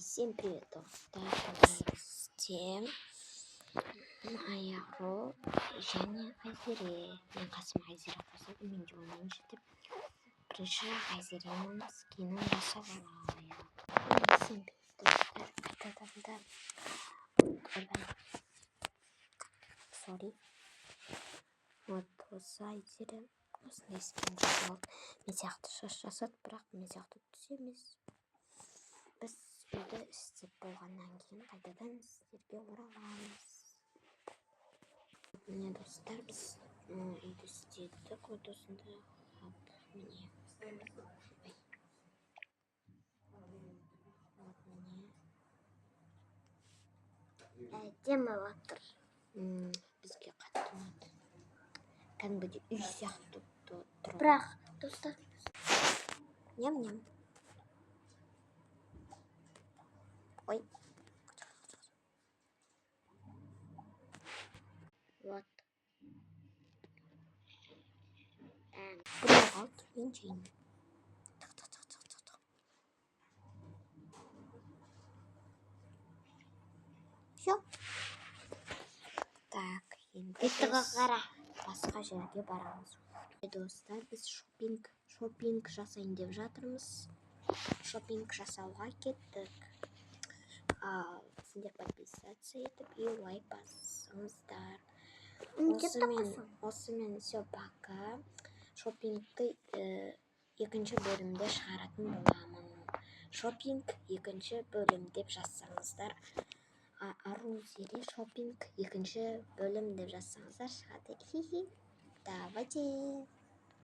Всем привет, достар! Сіздер Аяру және Айзере. Мен қасым Айзере қосады, мен де ойнайын деп бірінші Айзеренің скинін жасап алайық. Всем привет, достар! Қайтадан сори. Вот осы Айзере осындай скин жасап алды. Мен сияқты шаш жасады, бірақ мен сияқты түс емес. Біз үйді істеп болғаннан кейін қайтадан сіздерге ораламыз. Міне достар, біз үйді істедік. Вот осындай міне. Әдемі жатыр. Бізге қатты ұнады. Кәдімгідей үй сияқты тұр. Бірақ достар, ням-ням. Ой. Вот. Біреу қалды, мен жеймін. Все. Так, енді біз басқа жерге барамыз. Достар, біз шопинг жасайын деп жатырмыз. Шопинг жасауға кеттік. Сіздер подписаться етіп и лайк басыңыздар. Осымен все, пока. Шопингті екінші бөлімде шығаратын боламын. Шопинг екінші бөлім деп жазсаңыздар, Айзере шопинг екінші бөлім деп жазсаңыздар шығады. Давайте.